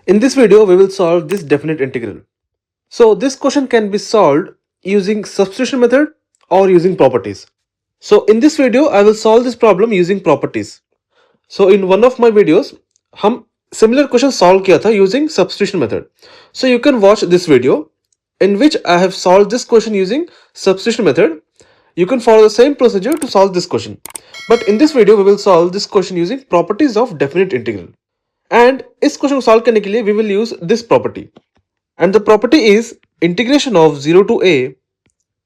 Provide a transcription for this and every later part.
In this video, we will solve this definite integral. So this question can be solved using substitution method or using properties. So in this video, I will solve this problem using properties. So in one of my videos, हम similar question solve किया था using substitution method. So you can watch this video in which I have solved this question using substitution method. You can follow the same procedure to solve this question. But in this video, we will solve this question using properties of definite integral. And इस question को solve करने के लिए we will use this property and the property is integration of 0 to a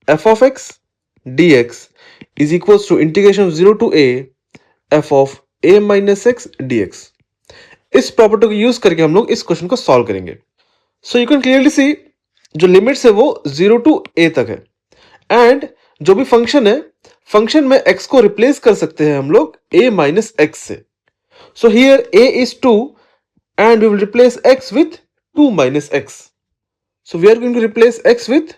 f of x dx is equals to integration of 0 to a f of a minus x dx. इस property को use करके हम लोग इस question को solve करेंगे. So you can clearly see जो limits है वो 0 to a तक है एंड जो भी फंक्शन है फंक्शन में x को रिप्लेस कर सकते हैं हम लोग a minus x से. So here a is 2 and we will replace x with 2 minus x. So we are going to replace x with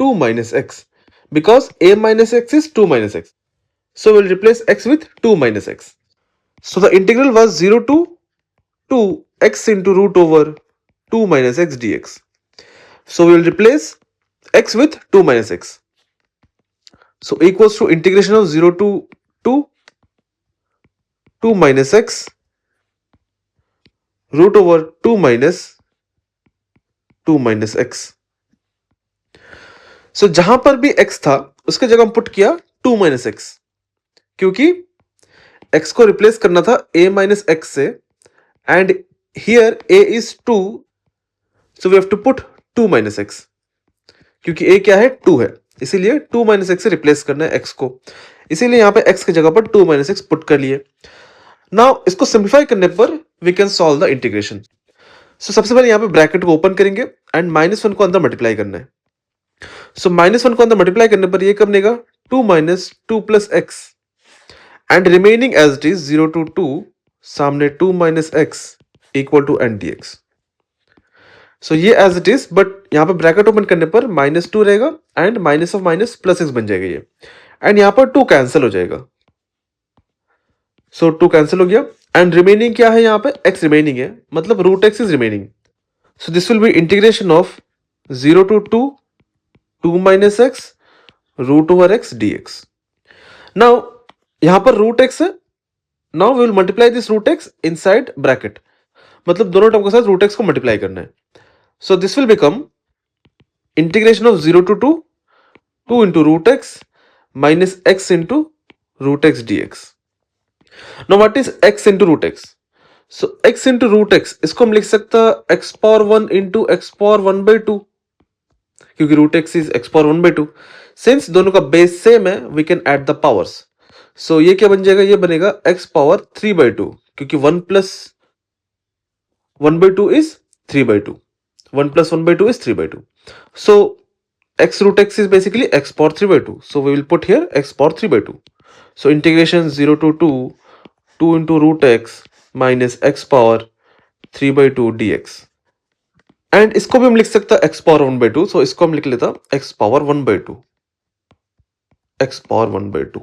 2 minus x because a minus x is 2 minus x. So we will replace x with 2 minus x. So the integral was 0 to 2x into root over 2 minus x dx. So we will replace x with 2 minus x. So equals to integration of 0 to 2 minus x root over 2 minus x. So जहां पर भी x था उसके जगह हम put किया 2 minus x क्योंकि x को रिप्लेस करना था a minus x से and here a is 2 so we have to put 2 minus x क्योंकि a क्या है 2 है इसीलिए 2 minus x से रिप्लेस करना है x को इसीलिए यहां पे x की जगह पर 2 minus x पुट कर लिए. नाउ इसको सिंप्लीफाई करने पर we can solve the integration. So सबसे पहले यहां पे ब्रैकेट को ओपन करेंगे एंड -1 को अंदर मल्टीप्लाई करना है. सो -1 को अंदर मल्टीप्लाई करने पर ये कब बनेगा 2 minus 2 plus x and remaining as it is 0 to 2 सामने 2 minus x equal to n dx. So ये एज इट इज बट यहां पे ब्रैकेट ओपन करने पर -2 रहेगा and minus of minus plus x बन जाएगा ये एंड यहां पर 2 कैंसिल हो जाएगा. सो 2 कैंसिल हो गया एंड रिमेनिंग क्या है यहाँ पे x रिमेनिंग है मतलब root x is remaining. So this will be integration of 0 to 2 minus x root over x dx. Now यहां पर रूट x है. Now we will multiply this root x inside bracket मतलब दोनों term के साथ root x को multiply करना है. सो this will become integration of 0 to 2 into root x minus x into root x dx. Now what is x into root x? So x into root x इसको हम लिख सकता है x power 1 into x power 1 by 2 क्योंकि root x is x power 1 by 2. Since दोनों का base same है we can add the powers. So ये क्या बन जाएगा ये बनेगा x power 3 by 2 क्योंकि 1 plus 1 by 2 is 3 by 2. 1 plus 1 by 2 is 3 by 2. So x root x is basically x power 3 by 2. So we will put here x power 3 by 2. So integration 0 to 2 into root x minus x power 3 by 2 dx. And इसको भी हम लिख सकते हैं x power 1 by 2. सो इसको हम लिख लेता x power 1 by 2. x power 1 by 2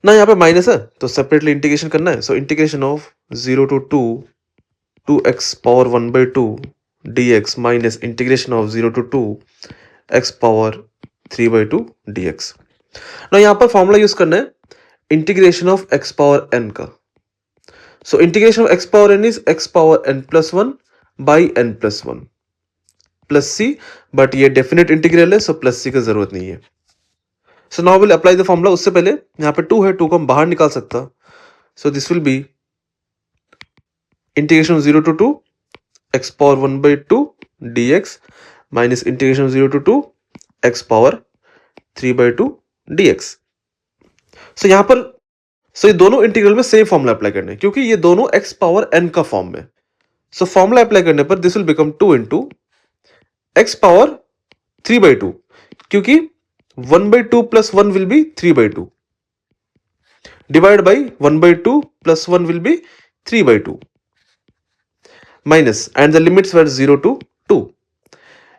ना यहाँ पे माइनस है तो सेपरेटली इंटीग्रेशन करना है. So integration of 0 to 2 x power 1 by 2 dx minus integration of 0 to 2 x power 3 by 2 dx. ना यहाँ पर फॉर्मूला यूज करना है integration of x power n का. So integration of x power n is x power n plus 1 by n plus 1 plus c but ये definite integral है so plus c की जरूरत नहीं है. So now will apply the formula. उससे पहले यहाँ पे 2 है 2 को हम बाहर निकाल सकता. सो this will be integration 0 to 2 x power 1 by 2 dx minus integration 0 to 2 x power 3 by 2 dx. सो यहाँ पर ये दोनों इंटीग्रल में सेम फॉर्मूला अप्लाई करना है क्योंकि ये दोनों x पावर n का फॉर्म में. सो फॉर्मूला अप्लाई करने पर this will become 2 into x power 3 by 2 क्योंकि 1 by 2 plus 1 will be 3 by 2 divided by 1 by 2 plus 1 will be 3 by 2 minus and the limits were 0 to 2.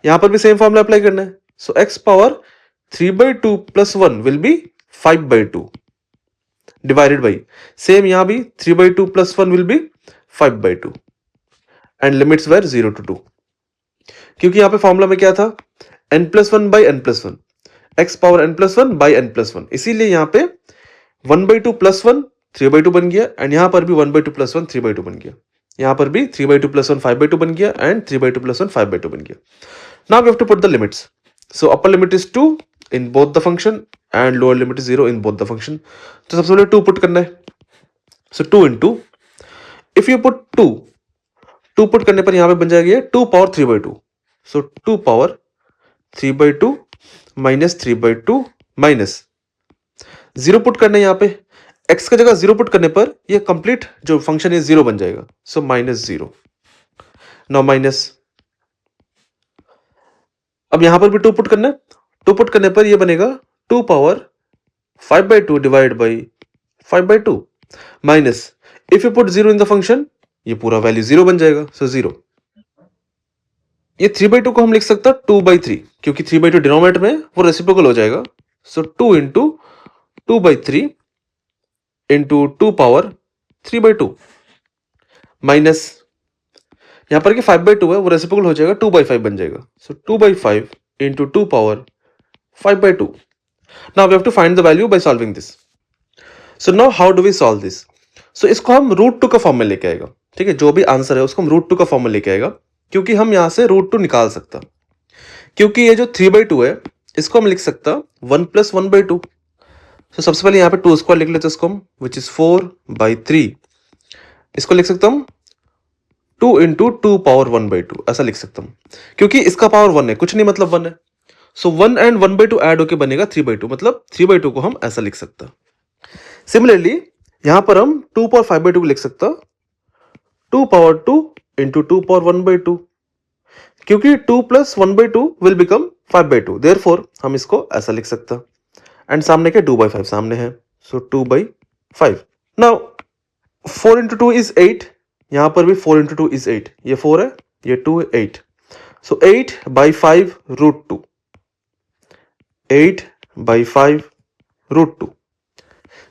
यहां पर भी same formula apply करना है. सो x power 3 by 2 plus 1 will be 5 by 2 divided by same यहां भी 3 by 2 plus 1 will be 5 by 2 and limits where 0 to 2, क्योंकि यहाँ पे फॉर्मूला में क्या था, n+1 by n+1, x power n+1 by n+1, इसीलिए यहाँ पे 1/2 + 1 3/2 बन गया, एंड यहाँ पर भी 1/2 + 1 3/2 बन गया, यहाँ पर भी 3/2 + 1 5/2 बन गया, एंड 3/2 + 1 5/2 बन गया. Now we have to put the limits. So upper limit is 2 in both the function and lower limit is 0 in both the function. तो सबसे पहले 2 पुट करना है. So 2 into, if you put 2 put करने पर यहाँ पे बन जाएगा 2 power 3/2. So 2 power 3/2 minus 3/2 minus 0 put करना है यहाँ पे. x का जगह 0 पुट करने पर ये कंप्लीट जो फंक्शन है 0 बन जाएगा. So -0. Now minus, अब यहां पर भी 2 पुट करना है. 2 पुट करने पर ये बनेगा 2 power 5/2 divide by 5/2 minus, if you put 0 in the function ये पूरा वैल्यू 0 बन जाएगा. सो 0. ये 3/2 को हम लिख सकते हैं 2/3, क्योंकि 3/2 डिनोमिनेटर में वो रेसिप्रोकल हो जाएगा. सो 2 into 2/3 into 2 पावर 3/2 माइनस, यहां पर 5/2 है वो रेसिप्रोकल हो जाएगा 2/5 बन जाएगा. सो 2/5 into 2 power 5/2. Now we have to find the value by solving this. So now how do we solve this? So इसको हम √2 का फॉर्म में लेके आएगा. ठीक है, जो भी आंसर है उसको हम √2 का फॉर्म में लेके आएगा, क्योंकि हम यहां से √2 निकाल सकता, क्योंकि ये जो 3/2 है इसको हम लिख सकता 1 + 1/2. तो सबसे पहले यहाँ पे 2 स्क्वायर लिख लेते हैं इसको हम, विच इज 4/3. इसको लिख सकता हूं 2 into 2 पावर 1/2, ऐसा लिख सकता हूं, क्योंकि इसका पावर 1 है, कुछ नहीं मतलब 1 है. सो 1 and 1/2 ऐड होके बनेगा 3/2, मतलब 3/2 को हम ऐसा लिख सकता. सिमिलरली यहां पर हम 2 पावर 5/2 को लिख सकता 2 पावर 2 into 2 पावर 1/2, क्योंकि 2 + 1/2 विल बिकम 5/2, देयरफॉर हम इसको ऐसा लिख सकता. एंड सामने के 2/5 सामने है, सो 2/5. नाउ 4 into 2 is 8, यहां पर भी 4 into 2 is 8, ये 4 है, ये 2 है, 8. सो 8/5 √2, 8/5 √2.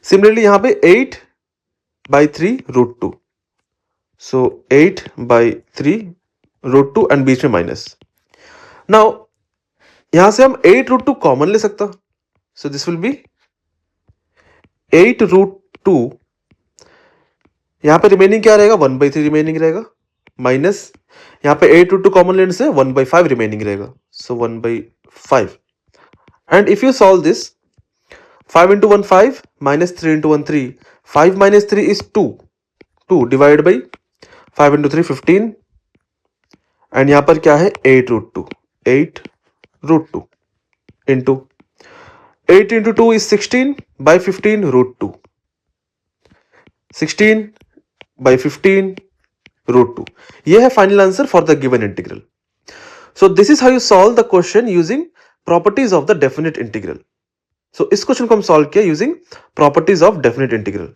सिमिलरली यहां पे 8/3 √2, सो 8/3 √2 एंड बीच में माइनस. नाउ यहां से हम 8 √2 कॉमन ले सकता, सो दिस विल बी 8 √2. यहां पे रिमेनिंग क्या रहेगा, 1/3 रिमेनिंग रहेगा, माइनस यहां पे 8 √2 कॉमन लेने से 1/5 रिमेनिंग रहेगा, सो 1/5. And if you solve this, 5 into 1 5 minus 3 into 1 3, 5 minus 3 is 2, 2 divided by 5 into 3 15, and यहाँ पर क्या है 8 √2, 8 √2 into 8 into 2 is 16 by 15 √2, 16 by 15 √2. ये है final answer for the given integral. So this is how you solve the question using properties of the definite integral. So इस question को हम solve किया using properties of definite integral.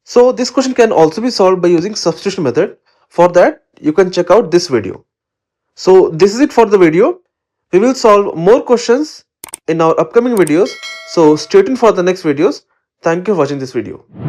So this question can also be solve by using substitution method. For that you can check out this video. So this is it for the video. We will solve more questions in our upcoming videos. So stay tuned for the next videos. Thank you for watching this video.